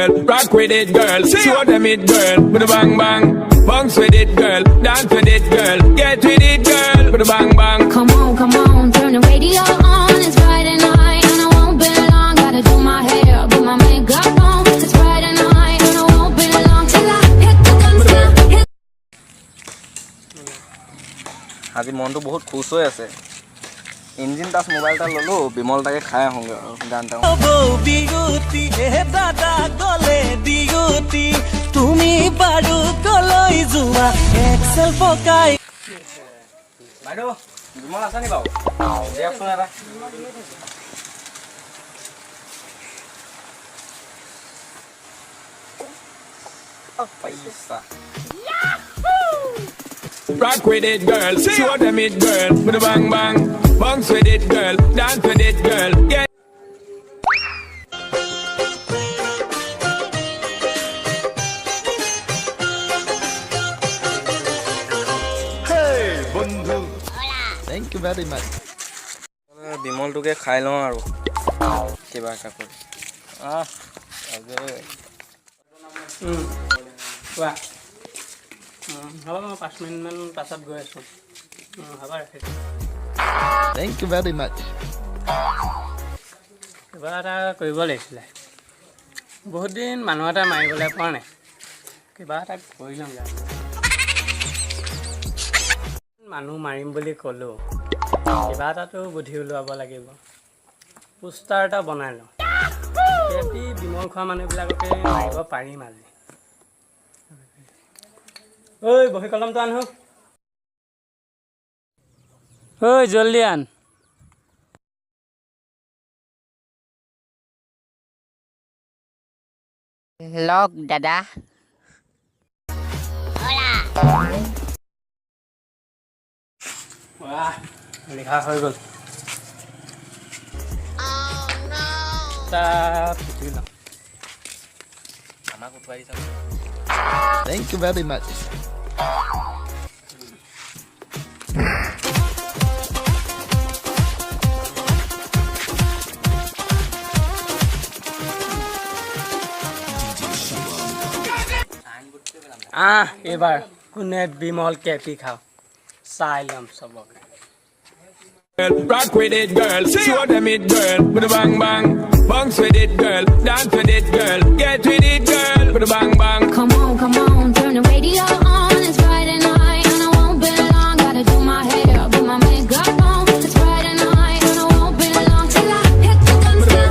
Rock with it, girl. Show them it, girl. With a bang bang. Bounce with it, girl. Dance with it, girl. Get with it, girl. With a bang bang. Come on, turn the radio on. It's Friday night and I won't be long. Gotta do my hair, put my makeup on. It's Friday night and I won't be long till I hit the dance floor. আজি মনটো বহুত খুশ হৈ আছে engine touch মোবাইলটা ললো বিমল তাকে খাই আহোঁগে গানটা বিগুতি হে দাদা গলে দিগুতি তুমি বাৰু কলৈ যোৱা এক্সেল পকাই বাইদেউ বিমল আছে নি বাৰু দিয়কচোন এটা পইচা Rock with it, girl. Show them it, girl. With a bang bang. Bounce with it, girl. Dance with it, girl. Get Thank you very much. বিমলটোকে খাই লওঁ আৰু কিবা এটা কৰি কোৱা হ'ব মই 5 মিনিটমান পাছত গৈ আছোঁ হ'ব ৰাখিছোঁ Thank you very much. কিবা এটা কৰিব লাগিছিলে বহুত দিন মানুহ এটা মাৰিবলৈ পোৱা নাই কিবা এটা কৰি লওঁগৈ মানুহ মাৰিম বুলি ক'লোঁ কিবা এটাতো বুদ্ধি ওলোৱাব লাগিব পোষ্টাৰ এটা বনাই লওঁ সিহঁতি বিমল খোৱা মানুহবিলাককে মাৰিব পাৰিম আজি ঐ বহী কলমটো আন ঐ জলদি আন লগ দাদা লিখা হৈ গ'ল ফুটি লওঁ আমাক উঠোৱাই দিছা Thank you very much. এইবাৰ কোনে বিমল কেপি খাওঁ চাই ল'ম চবকে rock with it, girl. Show them it, girl. With a bang bang. Bounce with it, girl. Dance with it, girl. Get with it, girl. With a bang bang. Come on, turn the radio on. It's Friday night and I won't be long. Gotta do my hair, put my makeup on. It's Friday night and I won't be long till I hit the dance floor.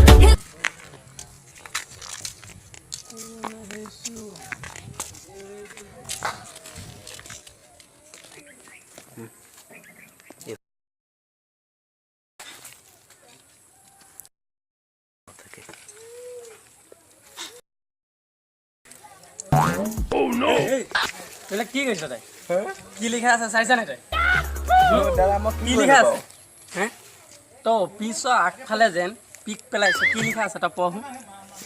এইবিলাক কি কৈছ তই কি লিখা আছে চাইছা নাই তই দাদা মই কি লিখা আছে হে তই অফিচৰ আগফালে যেন পিক পেলাইছ কি লিখা আছে তই পঢ়ো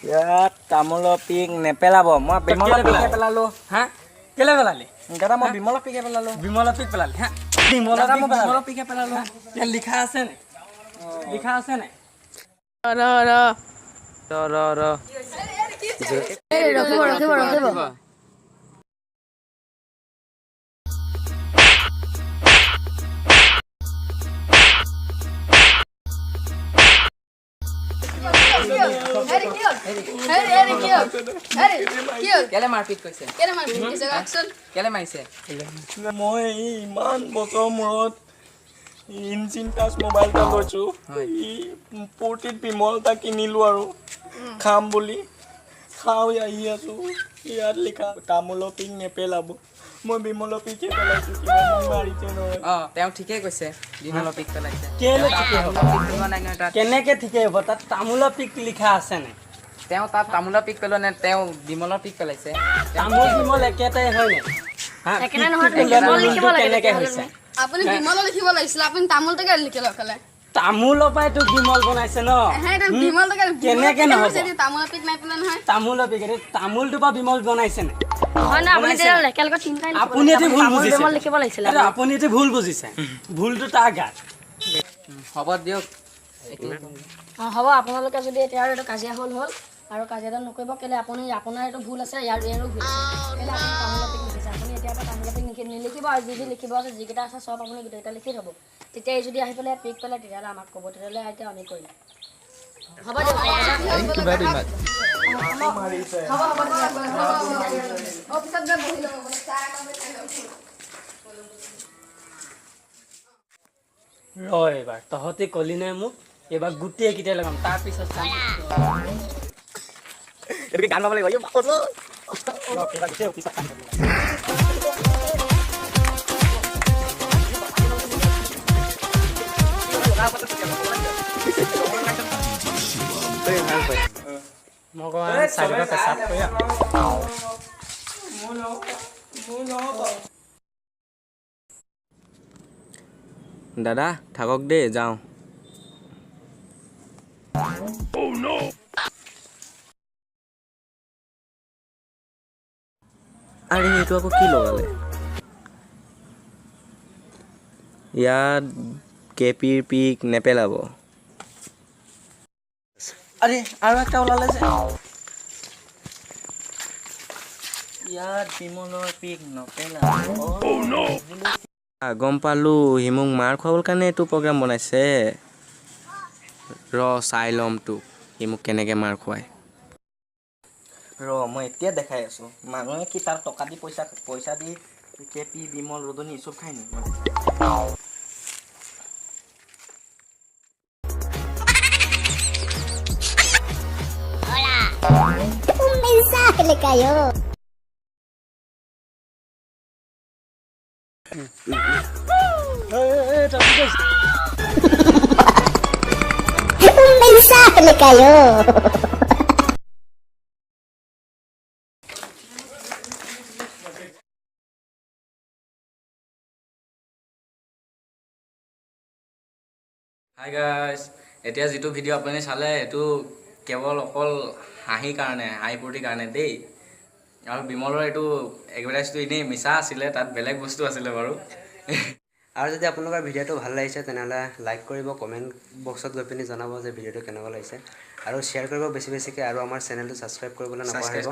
ইয়াত তামোলৰ পিক নেপেলাব মই বিমলৰ পিকে পেলালো হা কেলে পেলালি দাদা মই বিমলৰ পিকে পেলালো বিমলৰ পিক পেলালি হা দাদা মই বিমলৰ পিকে পেলালো ইয়াত লিখা আছে নাই লিখা আছে নাই ৰখিব কেলে মাৰপিট কৰিছে কেলে মাৰিছে মই ইমান বছৰ মূৰত ইঞ্জিন টাচ মোবাইল এটা লৈছোঁ ফূৰ্তিত বিমল এটা কিনিলোঁ আৰু খাম বুলি খাওঁ আহি আছোঁ ইয়াত লিখা তামোলৰ পিক নেপেলাব মই বিমলৰ পিকে পেলাইছোঁ মাৰিছে নহয় তেওঁ ঠিকেই কৈছে বিমলৰ পিক পেলাইছে কেলে ঠিকে হ'ব কেনেকে ঠিকে হ'ব তাত তামোলৰ পিক লিখা আছে নাই তেওঁ তাত তামোলৰ পিক পেলোৱা নাই তেওঁ বিমলৰ পিক পেলাইছে তামোল বিমল একেটাই হয় নাই একেটা নহয় বিমল লিখিব লাগে কেনেকে হৈছে আপুনি বিমল লিখিব লাগিছিল আপুনি তামোলটাকে লিখি লখালে তামোলৰ পৰাই তো বিমল বনাইছে ন বিমলটাকে কেনেকে নহ'ব তামোলৰ পিক নাই পেলাই নহয় তামোলৰ পিক তামোলটো পৰা বিমল বনাইছে নাই হয় না আপুনি তেল একেলগে তিনটাই আপুনি এটি ভুল বুজিছে বিমল লিখিব লাগিছিল আপুনি এটি ভুল বুজিছে ভুলটো তাৰ গাত হ'ব দিয়ক হ'ব আপোনালোকে যদি এতিয়া আৰু কাজিয়া হ'ল আৰু কাজিয়াডাল নকৰিব কেলে আপুনি আপোনাৰ এইটো ভুল আছে ইয়াৰো ভুল আছে কেলে আপুনি তামোলৰ পিক লিখিছে আপুনি এতিয়াৰ পৰা তামোলৰ পিক নিলিখিব আৰু যি লিখিব আছে যিকেইটা আছে চব আপুনি গোটেইকেইটা লিখি থ'ব তেতিয়া এই যদি আহি পেলাই পিক পেলাই তেতিয়াহ'লে আমাক ক'ব তেতিয়াহ'লে এতিয়া আমি কৰিম হ'ব দিয়ক অফিচত গৈ বহি ল'ব চাহ একাপে খাই ল'ব এইবাৰ তহঁতি কলি নাই মোক এইবাৰ গোটেইকেইটাই লগাম তাৰপিছত গান গাব লাগিব মই কওঁ চাইডতে পেচাব কৰি দাদা থাকক দেই যাওঁ আৰে এইটো আকৌ কি লগালে ইয়াত কেপিৰ পিক নেপেলাব আৰে আৰু একটা ওলালে যে ইয়াত বিমলৰ পিক নপেলাব গম পালো সি মোক মাৰ খুৱাবৰ কাৰণে এইটো প্ৰগ্ৰাম বনাইছে চাই ল'ম তোক সি মোক কেনেকৈ মাৰ খুৱায় মই এতিয়া দেখাই আছোঁ মানুহে কি তাৰ টকা দি পইচা দি কেপি বিমল ৰদনী চব খাই নি হাই গাইজ এতিয়া যিটো ভিডিঅ' আপুনি চালে সেইটো কেৱল অকল হাঁহিৰ কাৰণে হাঁহি ফূৰ্তিৰ কাৰণে দেই আৰু বিমলৰ এইটো এডভাৰটাইজটো এনেই মিছা আছিলে তাত বেলেগ বস্তু আছিলে বাৰু আৰু যদি আপোনালোকৰ ভিডিঅ'টো ভাল লাগিছে তেনেহ'লে লাইক কৰিব কমেণ্ট বক্সত গৈ পিনি জনাব যে ভিডিঅ'টো কেনেকুৱা লাগিছে আৰু শ্বেয়াৰ কৰিব বেছি বেছিকৈ আৰু আমাৰ চেনেলটো ছাবস্ক্ৰাইব কৰিবলৈ নাপাহৰিব